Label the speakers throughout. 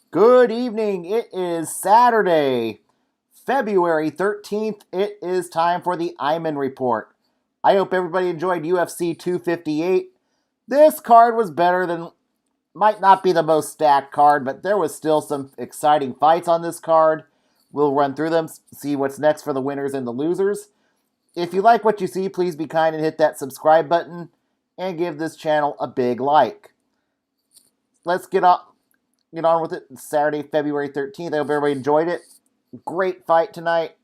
Speaker 1: Good evening. It is Saturday, February 13th. It is time for the Iman Report. I hope everybody enjoyed UFC 258. This card was better than, might not be the most stacked card, but there was still some exciting fights on this card. We'll run through them, see what's next for the winners and the losers. If you like what you see, please be kind and hit that subscribe button and give this channel a big like. Let's get on with it. It's Saturday, February 13th. I hope everybody enjoyed it. Great fight tonight.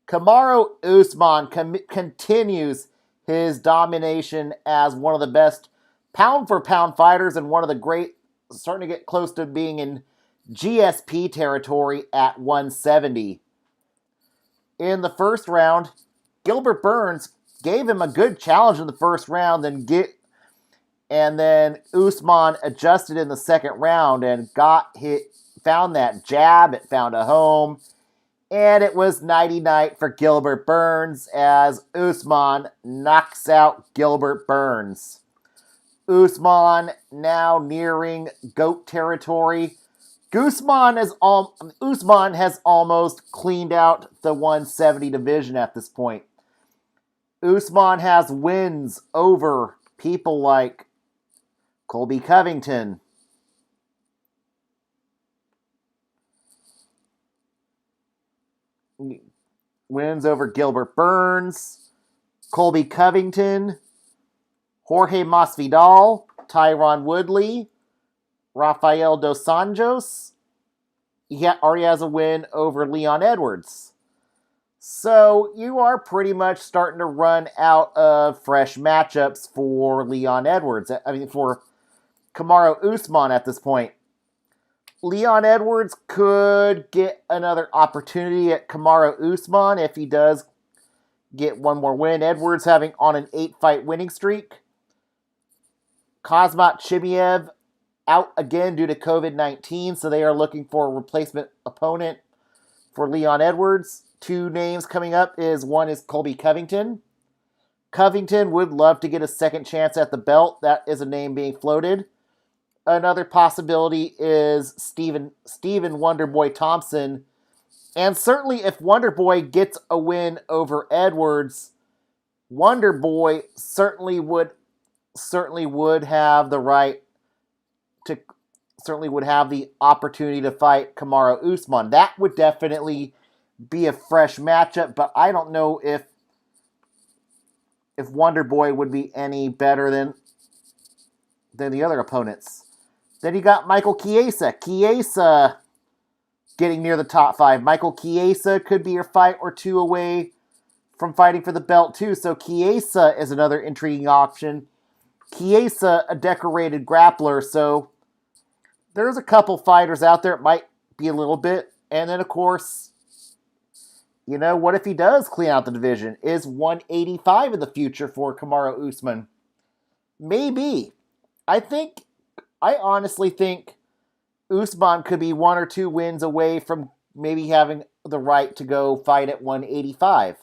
Speaker 1: Kamaru Usman continues his domination as one of the best pound-for-pound fighters and one of the great, starting to get close to being in GSP territory at 170. In the first round, Gilbert Burns gave him a good challenge in the first round, and then Usman adjusted in the second round and found that jab, it found a home, and it was nighty-night for Gilbert Burns as Usman knocks out Gilbert Burns. Usman now nearing GOAT territory. Usman has almost cleaned out the 170 division at this point. Usman has wins over people like Colby Covington, wins over Gilbert Burns, Colby Covington, Jorge Masvidal, Tyron Woodley, Rafael Dos Anjos. He already has a win over Leon Edwards. So you are pretty much starting to run out of fresh matchups for Leon Edwards. For Kamaru Usman at this point. Leon Edwards could get another opportunity at Kamaru Usman if he does get one more win. Edwards having on an 8-fight winning streak. Khamzat Chimaev out again due to COVID-19, so they are looking for a replacement opponent for Leon Edwards. Two names coming up one is Colby Covington. Covington would love to get a second chance at the belt. That is a name being floated. Another possibility is Stephen Wonderboy Thompson. And certainly if Wonderboy gets a win over Edwards, Wonderboy certainly would have the opportunity to fight Kamaru Usman. That would definitely be a fresh matchup, but I don't know if Wonderboy would be any better than the other opponents. Then you got Michael Chiesa. Chiesa getting near the top 5. Michael Chiesa could be a fight or two away from fighting for the belt too, so Chiesa is another intriguing option. Chiesa, a decorated grappler, so there's a couple fighters out there. It might be a little bit. And then, of course, what if he does clean out the division? Is 185 in the future for Kamaru Usman? Maybe. I honestly think Usman could be 1 or 2 wins away from maybe having the right to go fight at 185.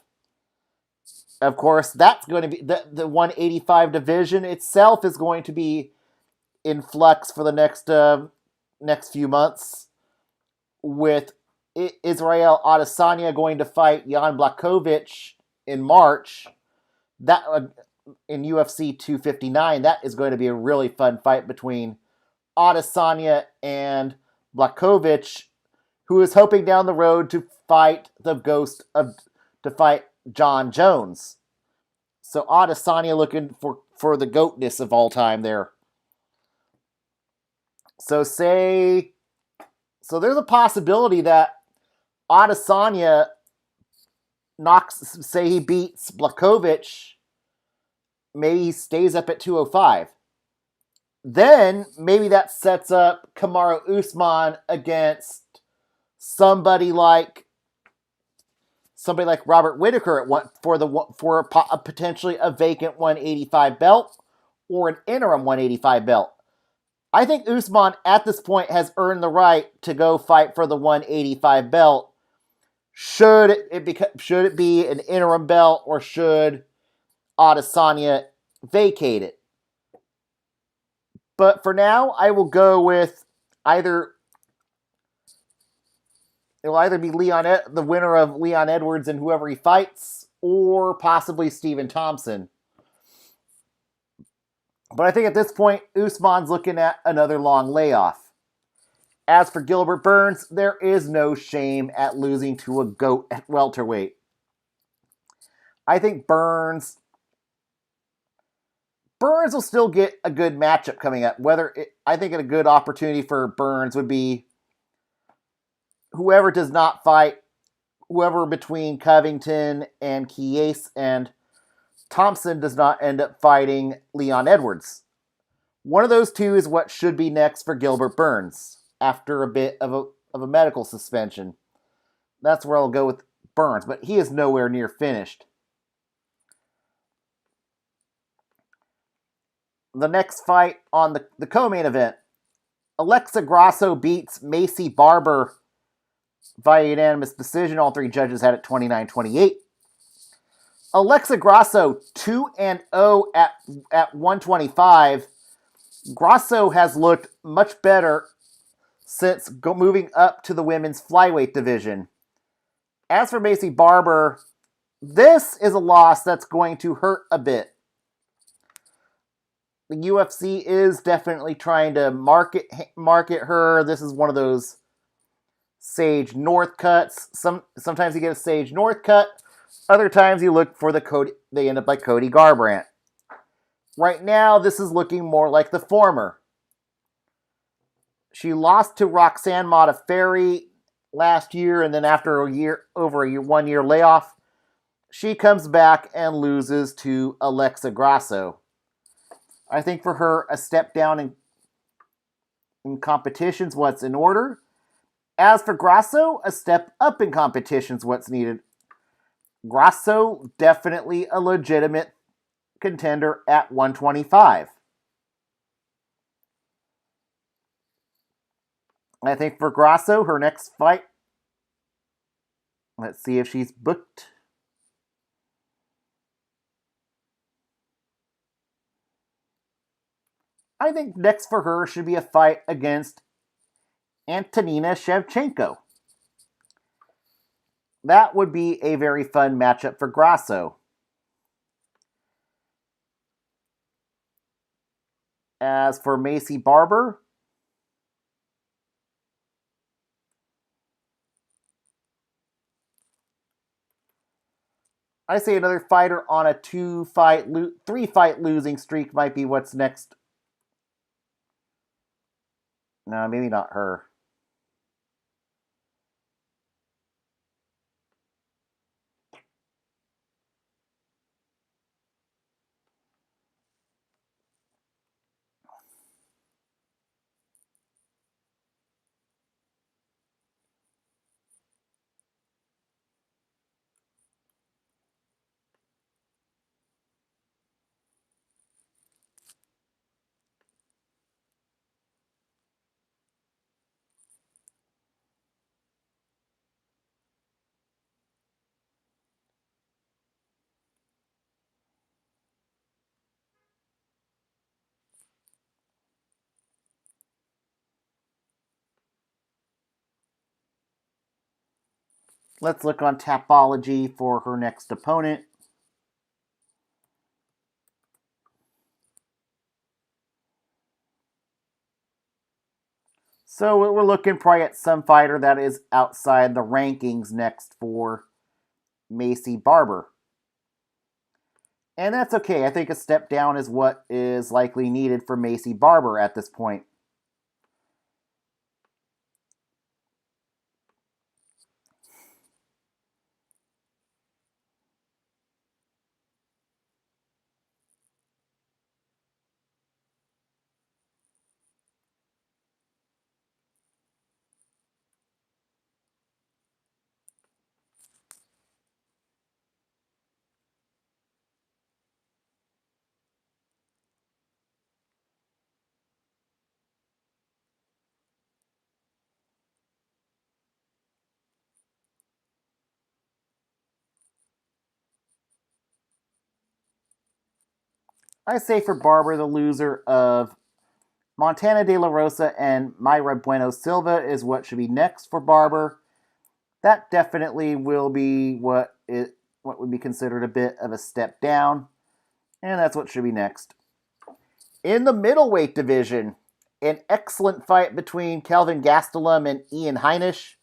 Speaker 1: Of course, that's going to be the 185 division itself is going to be in flux for the next few months, with Israel Adesanya going to fight Jan Blachowicz in March. That in UFC 259, that is going to be a really fun fight between Adesanya and Blachowicz, who is hoping down the road to fight John Jones. So Adesanya looking for the GOATness of all time there. So there's a possibility that Adesanya he beats Blachowicz, maybe he stays up at 205. Then maybe that sets up Kamaru Usman against somebody like Robert Whittaker for a potentially a vacant 185 belt or an interim 185 belt. I think Usman at this point has earned the right to go fight for the 185 belt. Should it be an interim belt, or should Adesanya vacate it? But for now, I will go with either It will either be the winner of Leon Edwards and whoever he fights, or possibly Stephen Thompson. But I think at this point, Usman's looking at another long layoff. As for Gilbert Burns, there is no shame at losing to a GOAT at welterweight. I think Burns will still get a good matchup coming up. I think a good opportunity for Burns would be whoever does not fight, whoever between Covington and Chiesa and Thompson does not end up fighting Leon Edwards. One of those two is what should be next for Gilbert Burns after a bit of a medical suspension. That's where I'll go with Burns, but he is nowhere near finished. The next fight on the co-main event, Alexa Grasso beats Macy Barber via unanimous decision. All three judges had it 29-28. Alexa Grasso 2-0 at 125. Grasso has looked much better since moving up to the women's flyweight division. As for Macy Barber, this is a loss that's going to hurt a bit. The UFC is definitely trying to market her. This is one of those Sage North cuts. Sometimes you get a Sage North cut. Other times you look for they end up like Cody Garbrandt. Right now, this is looking more like the former. She lost to Roxanne Modafferi last year, and then after over a 1 year layoff, she comes back and loses to Alexa Grasso. I think for her, a step down in competition's what's in order. As for Grasso, a step up in competition's what's needed. Grasso, definitely a legitimate contender at 125. I think for Grasso, her next fight, let's see if she's booked. I think next for her should be a fight against Antonina Shevchenko. That would be a very fun matchup for Grasso. As for Macy Barber, I say another fighter on a 3-fight losing streak might be what's next. No, maybe not her. Let's look on Tapology for her next opponent. So we're looking probably at some fighter that is outside the rankings next for Macy Barber. And that's okay. I think a step down is what is likely needed for Macy Barber at this point. I say for Barber, the loser of Montana De La Rosa and Mayra Bueno Silva is what should be next for Barber. That definitely will be what would be considered a bit of a step down, and that's what should be next. In the middleweight division, an excellent fight between Kelvin Gastelum and Ian Heinisch.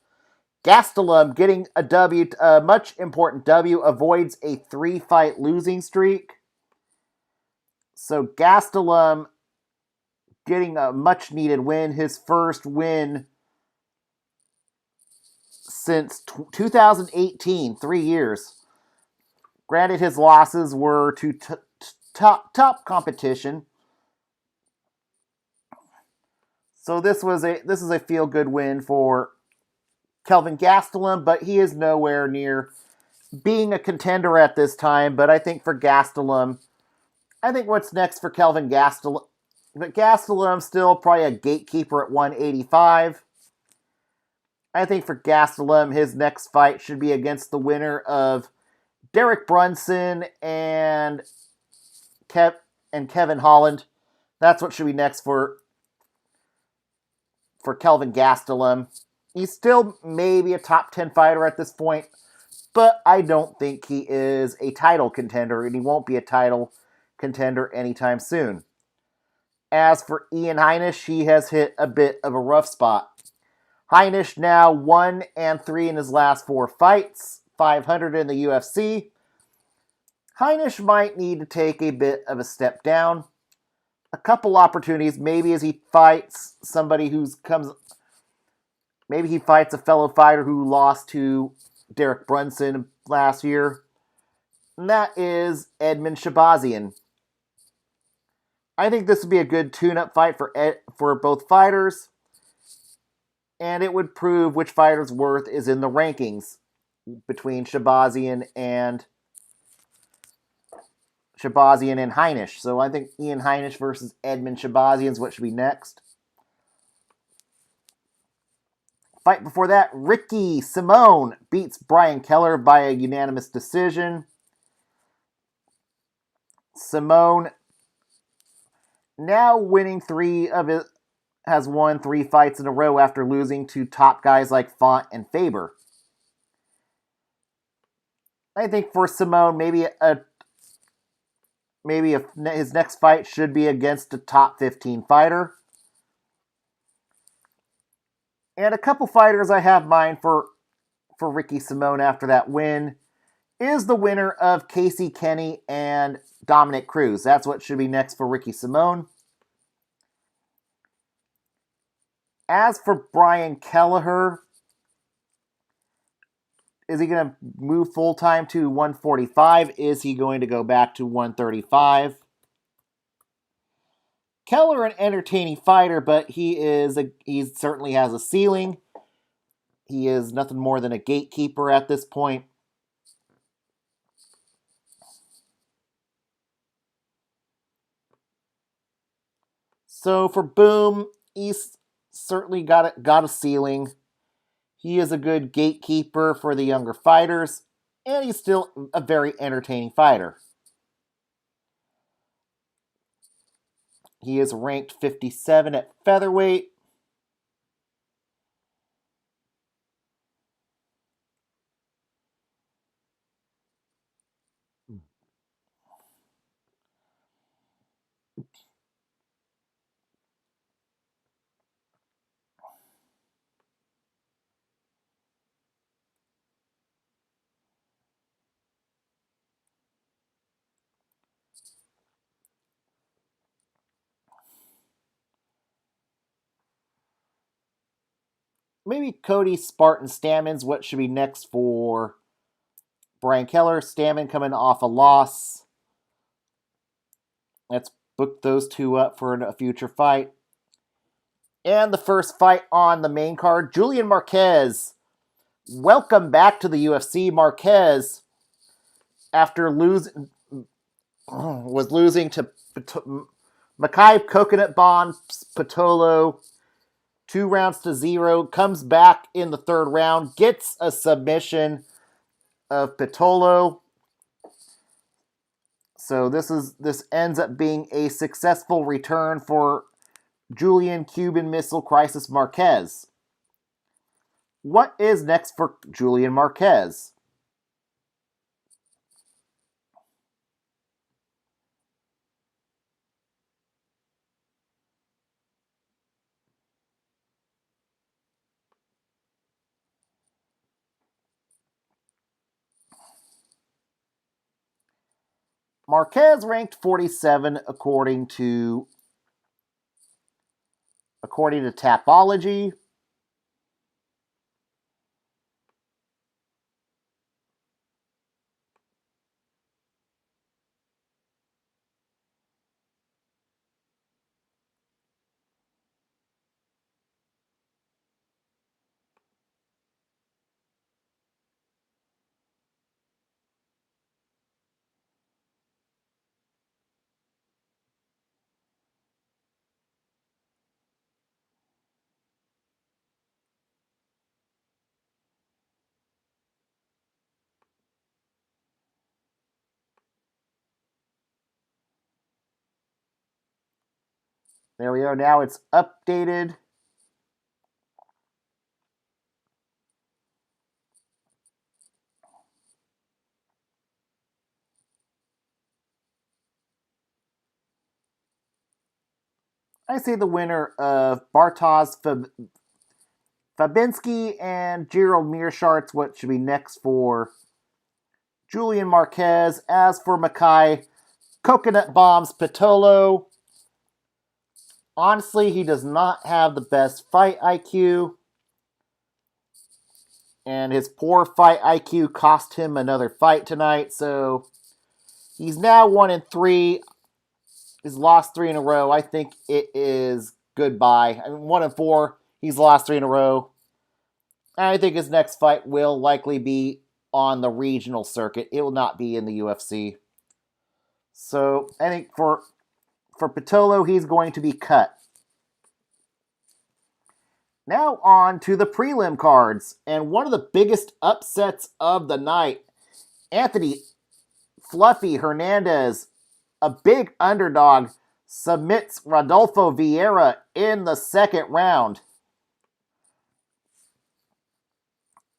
Speaker 1: Gastelum getting a much important W, avoids a 3-fight losing streak. So Gastelum getting a much needed win, his first win since 2018, 3 years. Granted, his losses were to top competition. So this is a feel good win for Kelvin Gastelum, but he is nowhere near being a contender at this time. But I think for Gastelum, I think what's next for Kelvin Gastelum, but Gastelum still probably a gatekeeper at 185. I think for Gastelum, his next fight should be against the winner of Derek Brunson and Kevin Holland. That's what should be next for Kelvin Gastelum. He's still maybe a top 10 fighter at this point, but I don't think he is a title contender, and he won't be a title contender anytime soon. As for Ian Heinisch, he has hit a bit of a rough spot. Heinisch now 1-3 in his last 4 fights, 500 in the UFC. Heinisch might need to take a bit of a step down. A couple opportunities, maybe as he fights somebody maybe he fights a fellow fighter who lost to Derek Brunson last year. And that is Edmen Shahbazyan. I think this would be a good tune-up fight for both fighters. And it would prove which fighter's worth is in the rankings between Shahbazyan and Heinisch. So I think Ian Heinisch versus Edmen Shahbazyan is what should be next. Fight before that, Ricky Simón beats Brian Keller by a unanimous decision. Simón now winning has won 3 fights in a row after losing to top guys like Font and Faber. I think for Simón, his next fight should be against a top 15 fighter. And a couple fighters I have in mind for Ricky Simón after that win is the winner of Casey Kenny and Dominic Cruz. That's what should be next for Ricky Simón. As for Brian Kelleher, is he going to move full-time to 145? Is he going to go back to 135? Keller, an entertaining fighter, but he certainly has a ceiling. He is nothing more than a gatekeeper at this point. So for Boom, he's certainly got a ceiling. He is a good gatekeeper for the younger fighters, and he's still a very entertaining fighter. He is ranked 57 at featherweight. Maybe Cody Spartan Stammen's what should be next for Brian Keller. Stammen coming off a loss. Let's book those two up for a future fight. And the first fight on the main card, Julian Marquez. Welcome back to the UFC. Marquez, after losing to Mikhail Coconut Bomb Pitolo 2-0, comes back in the 3rd round, gets a submission of Pitolo. So this ends up being a successful return for Julian Cuban Missile Crisis Marquez. What is next for Julian Marquez? Marquez ranked 47 according to Tapology. There we go. Now it's updated. I say the winner of Bartosz Fabinski and Gerald Meerschaert's what should be next for Julian Marquez. As for Makai Coconut Bombs Pitolo, honestly, he does not have the best fight IQ. And his poor fight IQ cost him another fight tonight. So he's now 1-3. He's lost 3 in a row. I think it is goodbye. I mean, 1-4. He's lost 3 in a row. I think his next fight will likely be on the regional circuit. It will not be in the UFC. So I think for Pitolo, he's going to be cut. Now on to the prelim cards. And one of the biggest upsets of the night, Anthony Fluffy Hernandez, a big underdog, submits Rodolfo Vieira in the second round.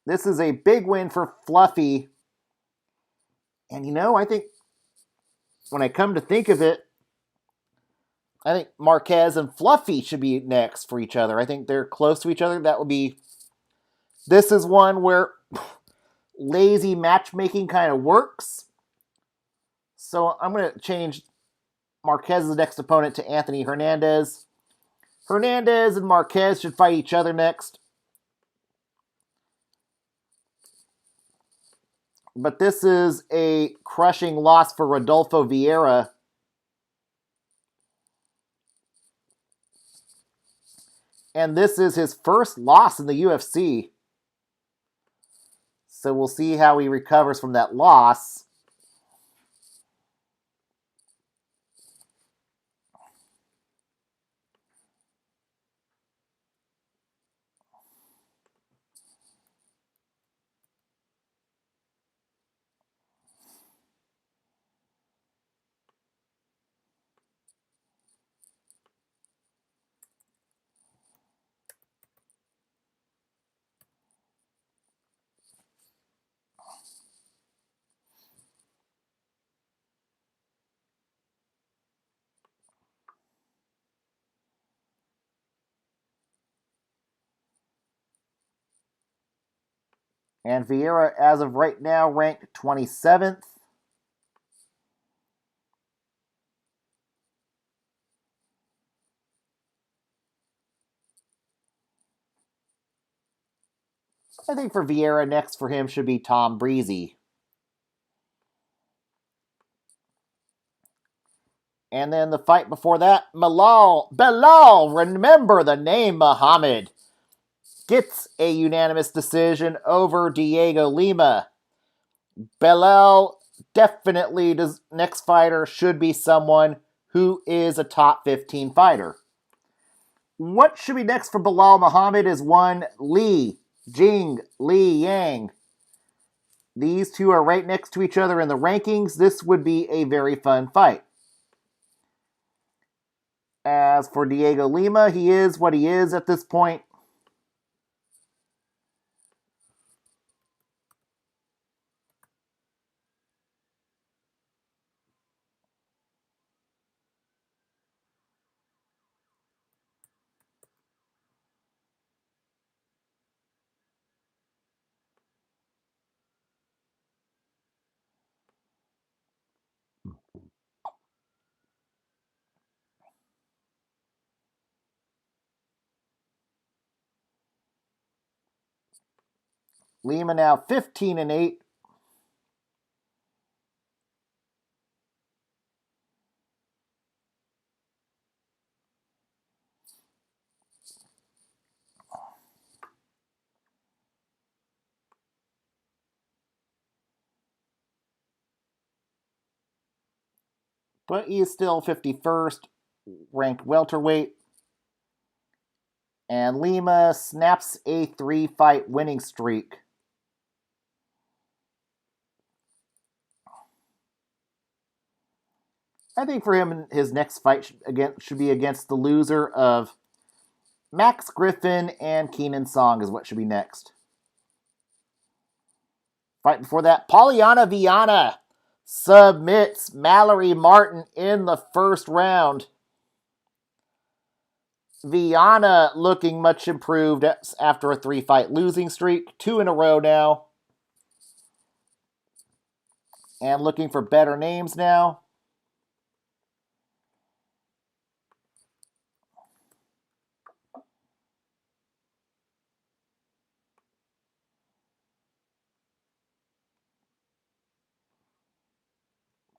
Speaker 1: This is a big win for Fluffy. And I think when I come to think of it, I think Marquez and Fluffy should be next for each other. I think they're close to each other. This is one where lazy matchmaking kind of works. So I'm going to change Marquez's next opponent to Anthony Hernandez. Hernandez and Marquez should fight each other next. But this is a crushing loss for Rodolfo Vieira. And this is his first loss in the UFC. So we'll see how he recovers from that loss. And Vieira, as of right now, ranked 27th. I think for Vieira, next for him should be Tom Breezy. And then the fight before that, Belal, remember the name Muhammad, gets a unanimous decision over Diego Lima. Belal definitely next fighter should be someone who is a top 15 fighter. What should be next for Belal Muhammad is one Li Yang. These two are right next to each other in the rankings. This would be a very fun fight. As for Diego Lima, he is what he is at this point. Lima now 15-8. But he is still 51st ranked welterweight. And Lima snaps a 3-fight winning streak. I think for him, his next fight should be against the loser of Max Griffin and Keenan Song is what should be next. Fight before that, Polyana Viana submits Mallory Martin in the first round. Viana looking much improved after a 3-fight losing streak, 2 in a row now. And looking for better names now.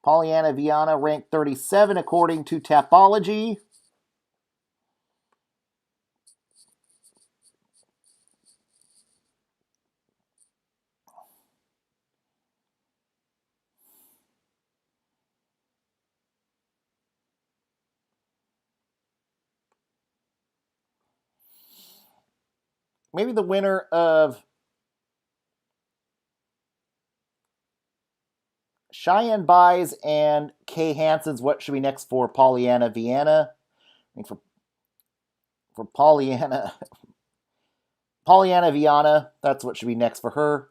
Speaker 1: Polyana Viana ranked 37 according to Tapology. Maybe the winner of Cheyenne Buys and Kay Hansen's what should be next for Polyana Viana. I mean, for Polyana Viana, that's what should be next for her.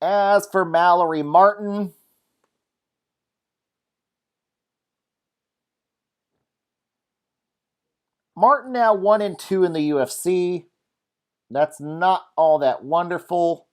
Speaker 1: As for Mallory Martin, Martin now 1-2 in the UFC. That's not all that wonderful.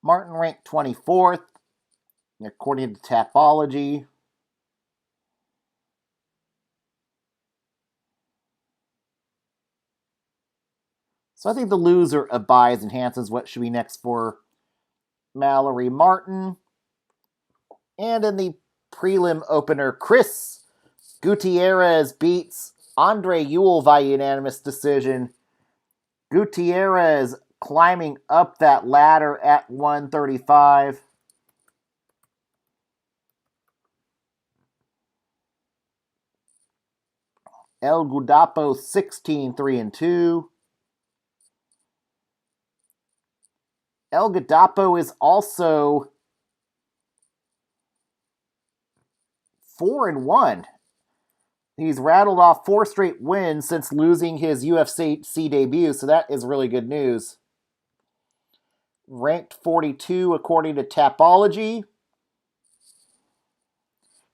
Speaker 1: Martin ranked 24th, according to Tapology. So I think the loser of Buys and Hanson's what should be next for Mallory Martin. And in the prelim opener, Chris Gutierrez beats Andre Ewell via unanimous decision. Gutierrez climbing up that ladder at 135. El Gudapo 16-3-2. El Gudapo is also 4-1. He's rattled off 4 straight wins since losing his UFC debut, so that is really good news. Ranked 42 according to Tapology.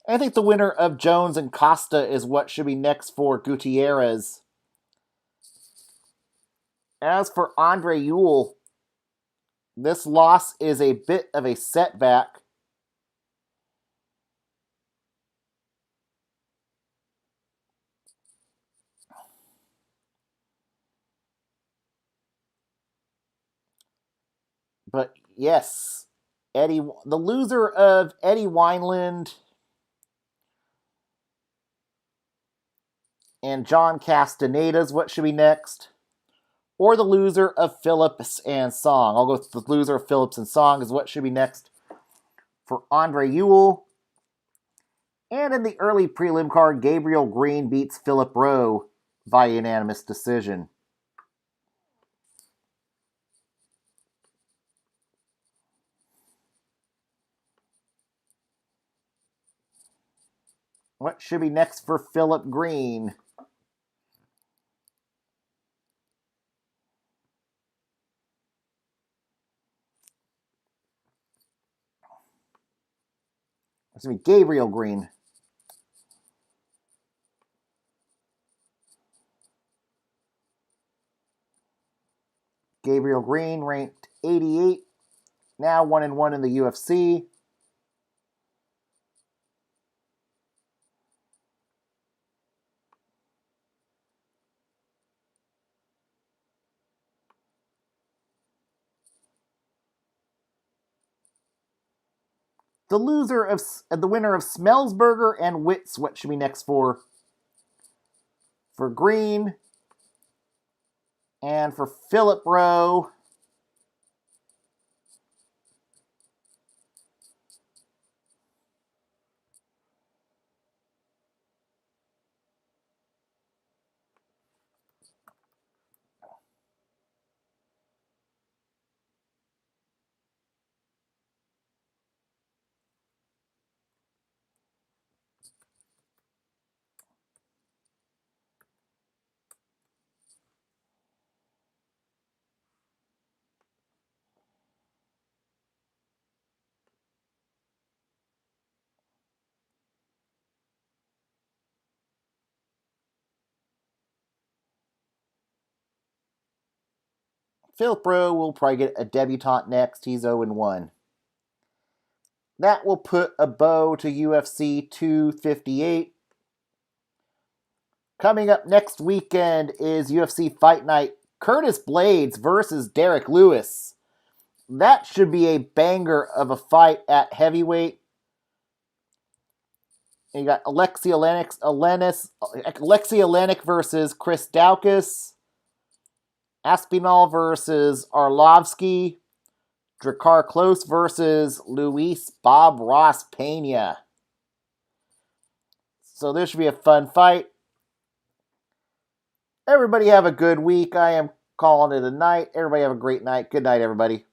Speaker 1: I think the winner of Jones and Costa is what should be next for Gutierrez. As for Andre Ewell, this loss is a bit of a setback. But yes, the loser of Eddie Wineland and John Castaneda's what should be next. Or the loser of Phillips and Song. I'll go with the loser of Phillips and Song is what should be next for Andre Ewell. And in the early prelim card, Gabriel Green beats Philip Rowe via unanimous decision. What should be next for Philip Green? It's going to be Gabriel Green. Gabriel Green ranked 88, now 1-1 in the UFC. The winner of Smellsburger and Wits, what should be next for Green? And for Philip Rowe, Philip Rowe will probably get a debutante next. He's 0-1. That will put a bow to UFC 258. Coming up next weekend is UFC Fight Night. Curtis Blades versus Derek Lewis. That should be a banger of a fight at heavyweight. And you got Alexei Olenek versus Chris Daukaus. Aspinall versus Arlovsky. Drakkar Klose versus Luis Bob Ross Pena. So this should be a fun fight. Everybody have a good week. I am calling it a night. Everybody have a great night. Good night, everybody.